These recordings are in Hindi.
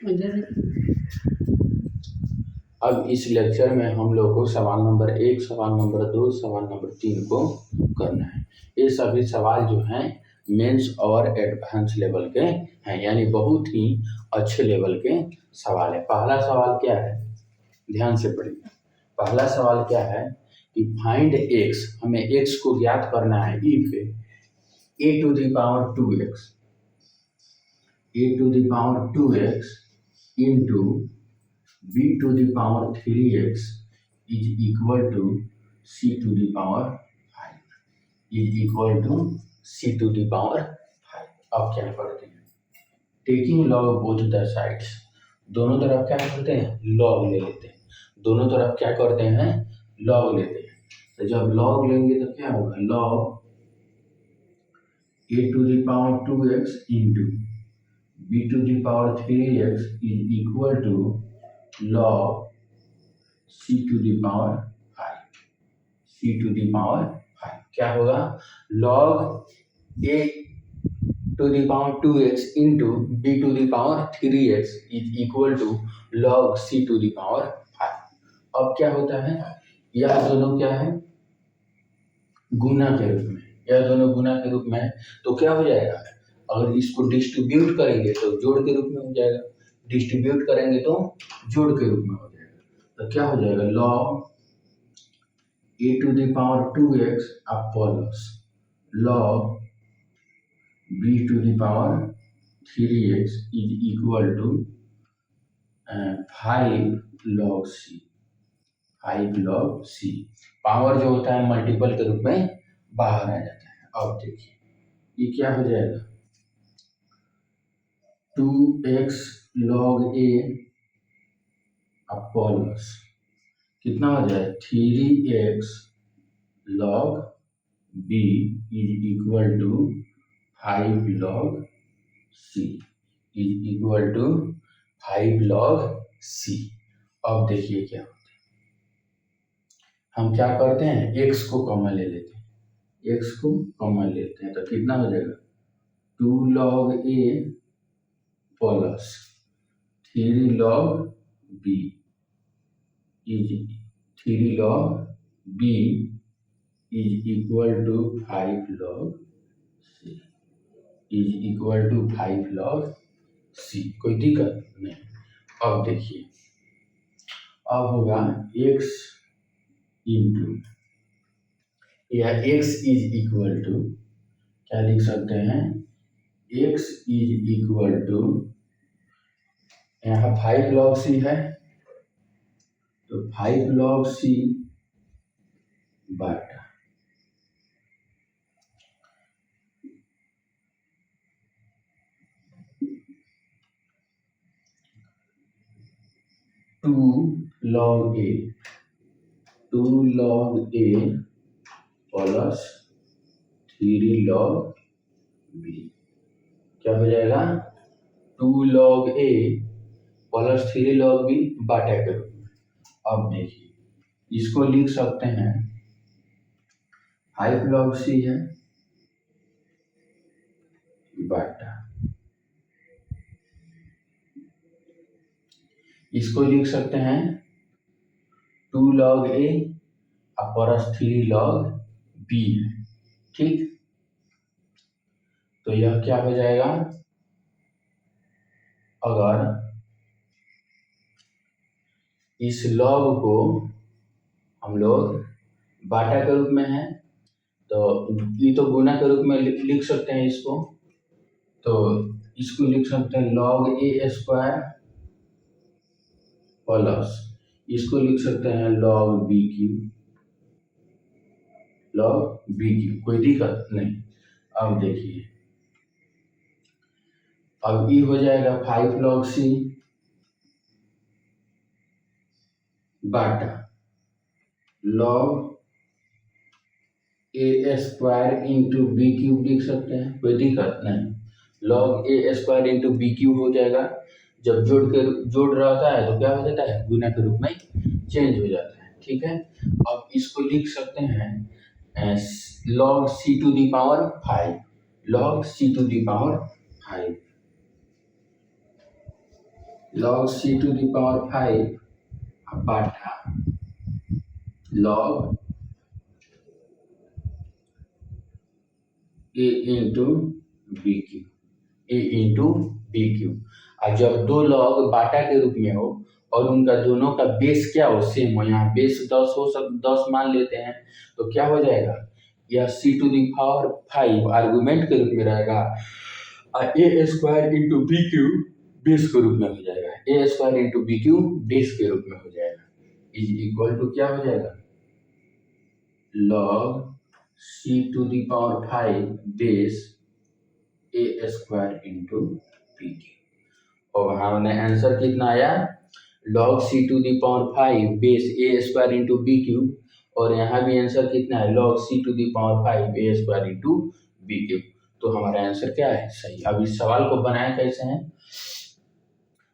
इधर अब इस लेक्चर में हम लोग को सवाल नंबर 1, सवाल नंबर 2, सवाल नंबर 3 को करना है। ये सभी सवाल जो हैं मेंस और एडवांस लेवल के हैं, यानी बहुत ही अच्छे लेवल के सवाल है। पहला सवाल क्या है, ध्यान से पढ़िए। पहला सवाल क्या है कि फाइंड एक्स, हमें एक्स को ज्ञात करना है if a to the power 2x, a to the power 2x into b to the power 3x is equal to c to the power 5 is equal to c to the power 5। अब क्या करते हैं, taking log both the sides, दोनों तरफ क्या करते हैं, लॉग ले लेते हैं। दोनों तरफ क्या करते हैं, लॉग लेते हैं। तो जब लॉग लेंगे तो क्या होगा, log a to the power 2x into b to the power 3x is equal to log c to the power 5, c to the power 5 क्या होगा, log a to the power 2x into b to the power 3x is equal to log c to the power 5। अब क्या होता है, यह दोनों क्या है, गुना के रूप में, यह दोनों गुना के रूप में है, तो क्या हो जाएगा, अगर इसको डिस्ट्रीब्यूट करेंगे तो जोड़ के रूप में हो जाएगा, डिस्ट्रीब्यूट करेंगे तो जोड़ के रूप में हो जाएगा। तो क्या हो जाएगा, log a to the power 2x plus log b to the power 3x is equal to 5 log c, 5 log c। Power जो होता है मल्टीपल के रूप में बाहर आ जाता है। अब देखिए ये क्या हो जाएगा, 2x log a प्लस कितना हो जाए, 3x log b is equal to 5 log c is equal to 5 log c। अब देखिए क्या होता है, हम क्या करते हैं, x को कॉमन ले लेते हैं, x को कॉमन लेते हैं तो कितना हो जाएगा, 2 log a plus 3 log b is 3 log b is equal to 5 log c is equal to 5 log c। कोई दिक्कत नहीं। अब देखिए, अब होगा x इंटू, यह x इज इक्वल टू, क्या लिख सकते हैं, x इज इक्वल टू, यहाँ 5 log c है तो 5 log c बटा 2 log a, 2 log a plus 3 log b, क्या हो जाएगा, 2 log a plus 3 log b बाटा के रूप में। अब देखिए इसको लिख सकते हैं, 5 log c है बाटा, इसको लिख सकते हैं 2 log a plus 3 log b है, ठीक। तो यह क्या हो जाएगा, अगर इस log को हम लोग बाटा के रूप में है तो ये तो गुना के रूप में लिख सकते हैं इसको, तो इसको लिख सकते हैं log a स्क्वायर प्लस इसको लिख सकते हैं log b cube, log b cube, कोई दिक्कत नहीं। अब देखिए, अब ये हो जाएगा 5 log c बाटा log a square into b cube लिख सकते हैं, कोई दिक्कत नहीं। log a square into b cube हो जाएगा, जब जोड़ रहता है तो क्या हो जाता है, गुना के रूप में चेंज हो जाता है, ठीक है। अब इसको लिख सकते हैं log c to the power 5, log c to the power 5 log c to the power 5 बाटा log a into B cube, a into B cube. और जब दो लॉग बाटा के रूप में हो और उनका दोनों का बेस क्या हो, सेम हो, यहाँ बेस 10 हो, सब 10 मान लेते हैं, तो क्या हो जाएगा, यह C to the power 5 argument के रूप में रहेगा और A square into B cube base के रूप में हो जाएगा, A square into B cube base के रूप में हो जाएगा, इज इक्वल टू क्या हो जाएगा, log c to the power 5 base a square into B cube. और हमने आंसर कितना आया, log c to the power 5 base a square into b cube, और यहाँ भी आंसर कितना है, log c to the power 5 a square into b cube. तो हमारा आंसर क्या है, सही। अब इस सवाल को बनाया कैसे हैं,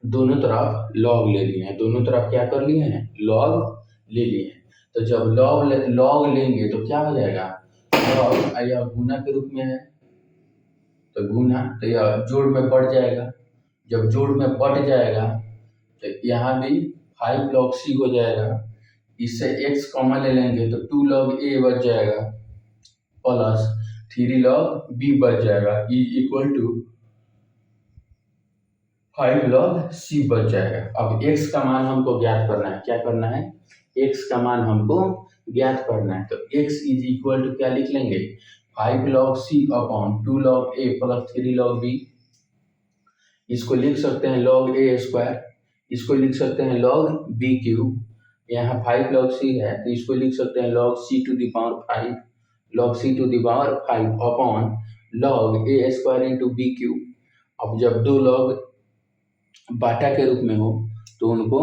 दोनों तरफ log ले लिए हैं, दोनों तरफ क्या कर लिए हैं, log ले लिए हैं। तो जब log लेंगे तो क्या हो जाएगा, log यह गुना के रूप में है, तो गुना, तो यह जोड़ में बढ़ जाएगा, जब जोड़ में बढ़ जाएगा तो यहाँ भी 5 log c हो जाएगा, इससे x कॉमन ले लेंगे तो 2 log a बच जाएगा प्लस 3 log b बच जाएगा, is equal to 5 log c बच जाएगा। अब x का मान हमको ज्ञात करना है, क्या करना है, x का मान हमको ज्ञात करना है, तो x इज इक्वल टू क्या लिख लेंगे, 5 log c upon 2 log a plus 3 log b, इसको लिख सकते हैं log a स्क्वायर, इसको लिख सकते हैं log b क्यूब, यहाँ 5 log c है तो इसको लिख सकते हैं log c to the power 5, log c to the power 5 upon log a square into b cube. अब जब दो log बाटा के रूप में हो तो उनको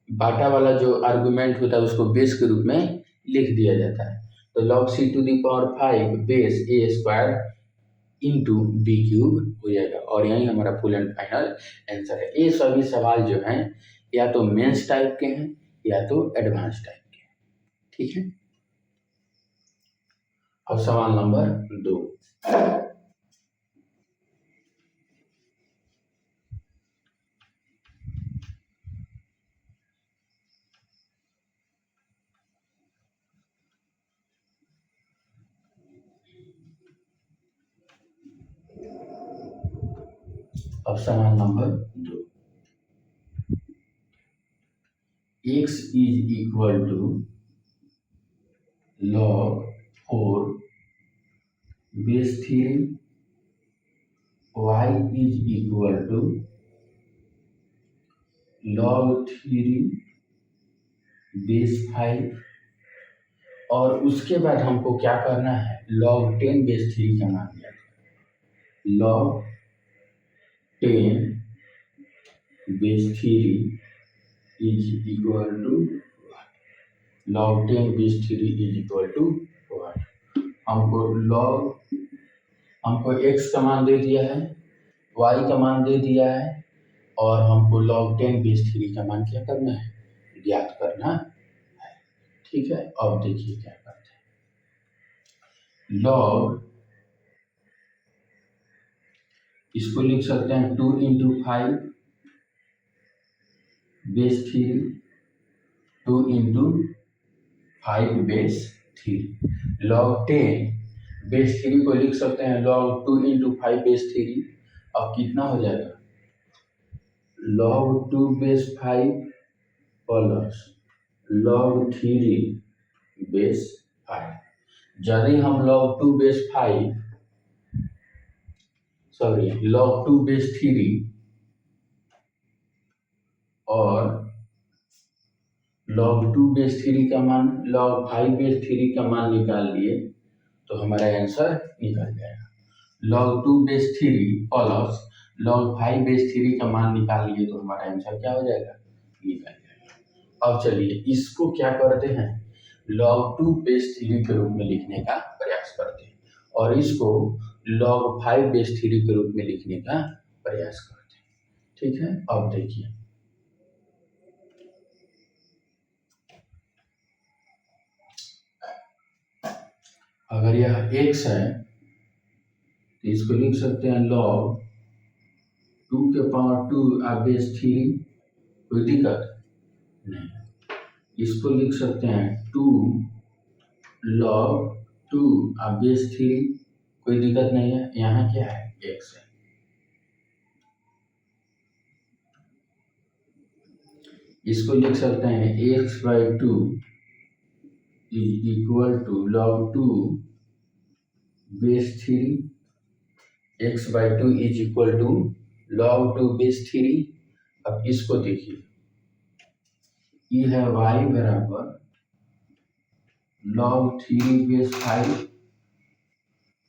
बाटा वाला जो आर्गुमेंट होता है उसको बेस के रूप में लिख दिया जाता है, तो log c to the power 5 base a square into b cube हो जाएगा, और यही हमारा फुल एंड फाइनल आंसर है। ये सभी सवाल जो हैं या तो मेंस टाइप के हैं या तो एडवांस टाइप के हैं, ठीक है। अब सवाल नंबर 2, अब सवाल number 2, x is equal to log 4 base 3, y is equal to log 3 base 5, और उसके बाद हमको क्या करना है, log 10 बेस 3 का मान लिया, log 10 base 3 is equal to log 10 base 3 is equal to what, हमको log, हमको x का मान दे दिया है, y का मान दे दिया है, और हमको log 10 बेस 3 का मान क्या करना है, ज्ञात करना है, ठीक है। अब देखिए क्या करते हैं, log, इसको लिख सकते हैं 2 into 5 base 3, 2 into 5 base 3, log 10 base 3 को लिख सकते हैं log 2 इंटू 5 बेस 3, अब कितना हो जाएगा, log 2 base 5 plus log 3 base 5, यदि हम log 2 base 5 sorry log 2 base 3 और log 2 बेस 3 का मान log 5 बेस 3 का मान निकाल लिए तो हमारा आंसर निकल जाएगा, log 2 base 3 plus log 5 base 3 का मान निकाल लिए तो हमारा आंसर क्या हो जाएगा, निकल जाएगा। अब चलिए इसको क्या करते हैं, log 2 बेस 3 के रूप में लिखने का प्रयास करते हैं, और इसको log 5 बेस 3 के रूप में लिखने का प्रयास करते हैं, ठीक है। अब देखिए, अगर यह x है तो इसको लिख सकते हैं log टू के पावर टू आप बेस थ्री, कोई दिक्कत नहीं। इसको लिख सकते हैं टू लॉग टू आप बेस थ्री, कोई दिक्कत नहीं है। यहाँ क्या है, एक्स है। इसको लिख सकते हैं x by two is equal to log two base three, x by two is equal to log two base three. अब इसको देखिए, ये है वाई बराबर लॉग थ्री बेस फाइव,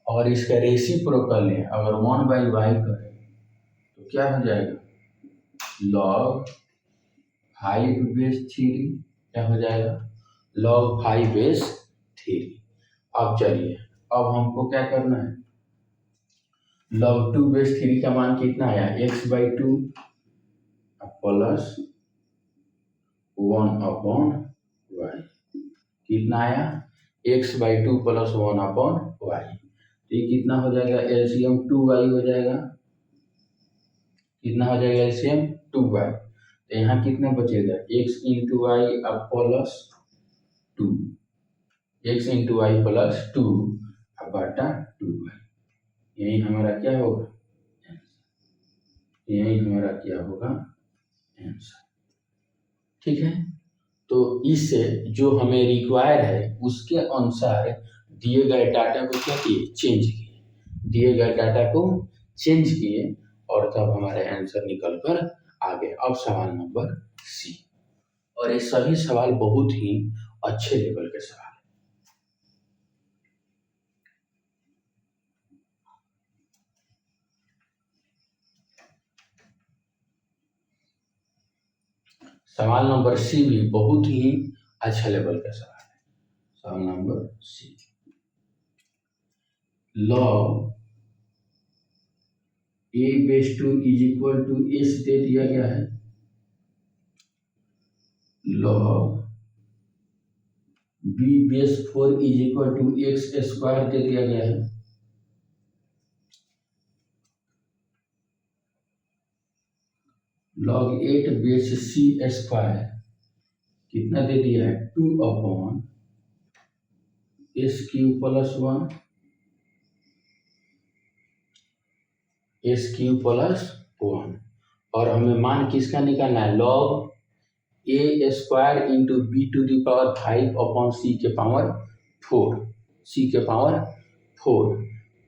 और इसका रेसिप्रोकल है, अगर वन बाई वाई करें तो क्या हो जाएगा, लॉग फाइव बेस थ्री, क्या हो जाएगा, लॉग फाइव बेस थ्री। अब चलिए, अब हमको क्या करना है, लॉग टू बेस थ्री का मान कितना आया, x by two plus one upon y, कितना आया, x by two plus one upon y. तो ये कितना हो जाएगा, एलसीएम टू वाई हो जाएगा, कितना हो जाएगा एलसीएम टू वाई। तो यहाँ कितना बचेगा, एक्स इंटू वाई अब plus two, x into y plus two अब बटा टू वाई, यही हमारा क्या होगा, यही हमारा क्या होगा आंसर। ठीक है, तो इससे जो हमें रिक्वायर है उसके अनुसार दिए गए डाटा को क्या किए, चेंज किए, दिए गए डाटा को चेंज किए, और तब हमारे आंसर निकल कर आ गए। अब सवाल नंबर सी, और ये सभी सवाल बहुत ही अच्छे लेवल के सवाल है। सवाल नंबर सी भी बहुत ही अच्छा लेवल का सवाल है। सवाल number C, log A base two is equal to S दे दिया गया है, log B base four is equal to X square दे दिया गया है, log eight base C square कितना दे दिया है, two upon S Q plus one, S Q plus one, और हमें मान किसका निकालना है, log A square into B to the power five upon C के पावर फोर, सी के पावर फोर,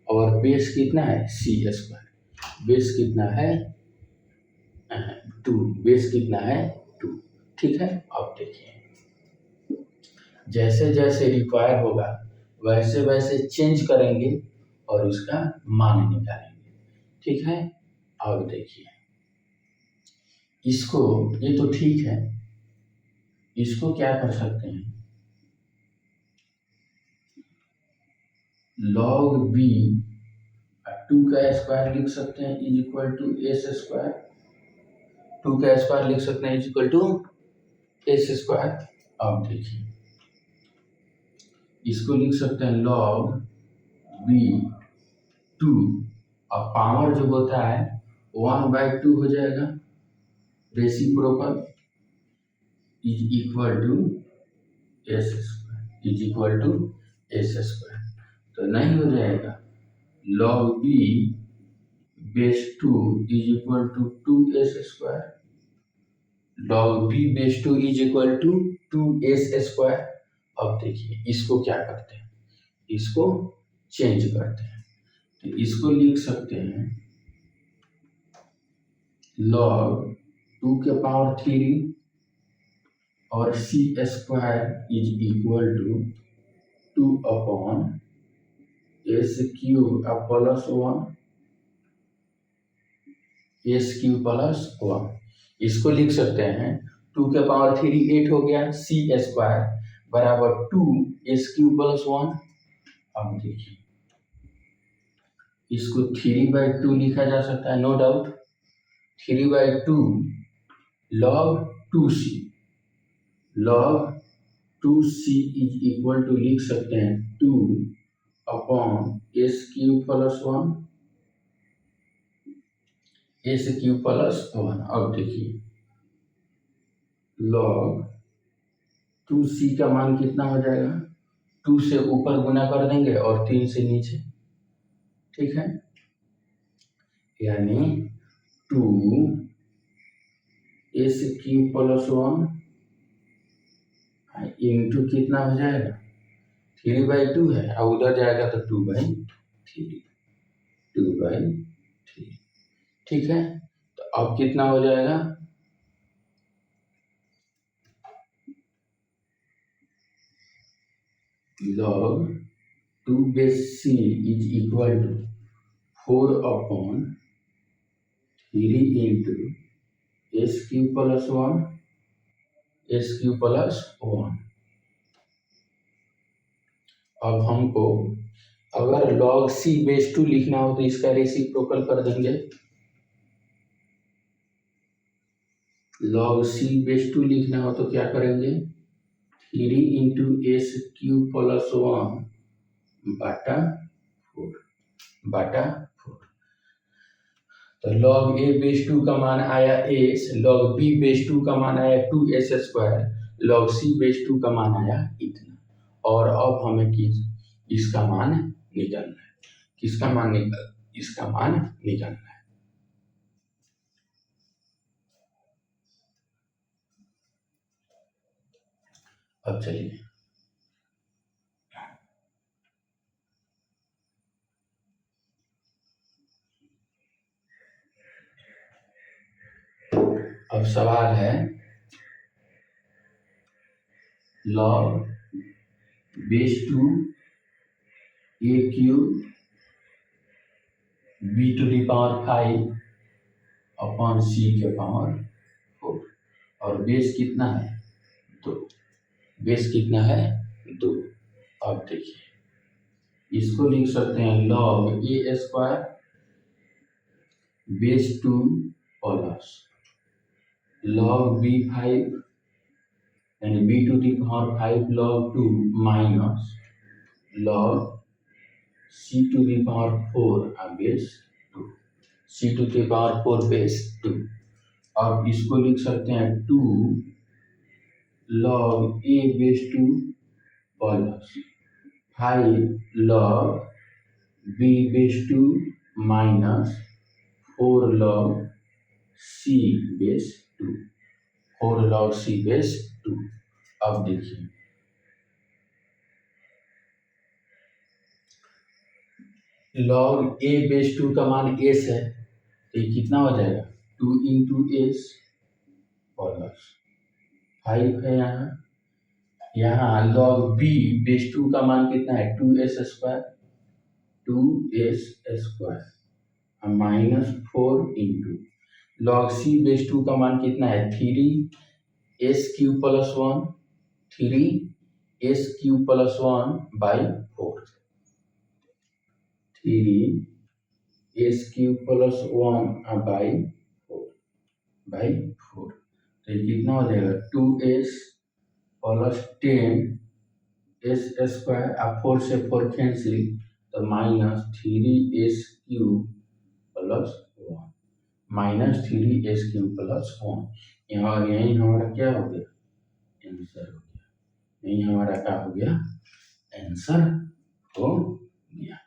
और बेस कितना है सी स्क्वायर, बेस कितना है टू, बेस कितना है टू। ठीक है, अब देखिए, जैसे जैसे रिक्वायर होगा वैसे वैसे चेंज करेंगे और उसका मान निकालेंगे। ठीक है, अब देखिए, इसको, ये तो ठीक है, इसको क्या कर सकते हैं, लॉग बी टू का स्क्वायर लिख सकते हैं is equal to s square, two का स्क्वायर लिख सकते हैं is equal to s square. अब देखिए, इसको लिख सकते हैं लॉग बी टू, अब पावर जो होता है वन बाई टू हो जाएगा, reciprocal is equal to s square, is equal to s square, तो नहीं हो जाएगा, log B base two is equal to two s square, log B base two is equal to two s square. अब देखिए, इसको क्या करते हैं, इसको चेंज करते हैं, तो इसको लिख सकते हैं लॉग टू के पावर थ्री और C square is equal to two upon S Q plus one, S Q plus one. इसको लिख सकते हैं टू के पावर थ्री एट हो गया, सी स्क्वायर बराबर two s Q plus one. अब देखिए, इसको थ्री बाई टू लिखा जा सकता है, no doubt, three by two log two c, log two c is equal to लिख सकते हैं two upon S Q plus one, S Q plus 1। अब देखिए लॉग 2c का मान कितना हो जाएगा, 2 से ऊपर गुना कर देंगे और 3 से नीचे, ठीक है, यानी 2 क्यू प्लस 1 इंटू कितना हो जाएगा 3/2 है, और उधर जाएगा तो 2/3, 2/3, ठीक है। तो अब कितना हो जाएगा, log 2 base c is equal to 4/3 into s Q plus 1। अब हमको अगर log c बेस 2 लिखना हो तो इसका रेसिप्रोकल कर देंगे। log c बेस 2 लिखना हो तो क्या करेंगे, 3 इंटू एस क्यू प्लस 1 बटा 4। तो log a बेस 2 का मान आया s, log b बेस 2 का मान आया 2s², log c बेस 2 का मान आया इतना। और अब हमें इसका मान निकालना है। इसका मान निकालना है। अब चलिए अब सवाल है log base 2 a cube b to the power 5 upon c के पावर 4 और बेस कितना है 2। बेस कितना है 2। अब देखिए इसको लिख सकते हैं log a² base 2 plus log b5 यानी b to the power 5 log 2 minus log c to the power 4 base 2, c to the power 4 base 2। अब इसको लिख सकते हैं 2 log a base 2 plus 5 log b base 2 minus 4 log c base 2, 4 log c base 2। अब देखिए log a बेस 2 का मान s है तो ये कितना हो जाएगा 2 इंटू एस प्लस 5 है यहाँ log b बेस 2 का मान कितना है 2s² minus 4 into log c base 2 का मान कितना है 3s³ plus 1, 3s³ plus 1 by 4, 3s³ plus 1 by 4। तो ये कितना हो जाएगा 2s प्लस 10s² अब 4 से 4 कैंसिल तो minus 3s³ plus 1, minus 3s³ plus 1। यहाँ यही हमारा क्या हो गया आंसर हो गया, यही हमारा क्या हो गया आंसर हो गया।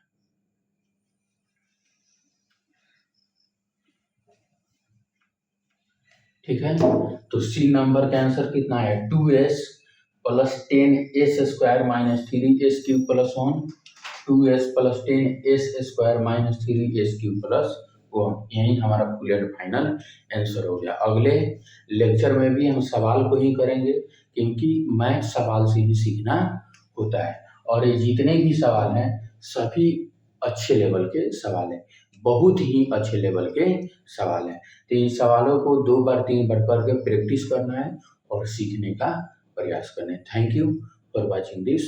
ठीक है, तो सी नंबर का आंसर कितना है 2s plus 10s² minus 3s³ plus 1, 2s plus 10s² minus 3s³ plus 1। यही हमारा फुल एंड फाइनल आंसर हो गया। अगले लेक्चर में भी हम सवाल को ही करेंगे क्योंकि मैथ सवाल से ही सीखना होता है और ये जितने भी सवाल हैं सभी अच्छे लेवल के सवाल हैं, बहुत ही अच्छे लेवल के सवाल हैं। तो इन सवालों को 2 बार 3 बार करके प्रैक्टिस करना है और सीखने का प्रयास करना है। Thank you for watching this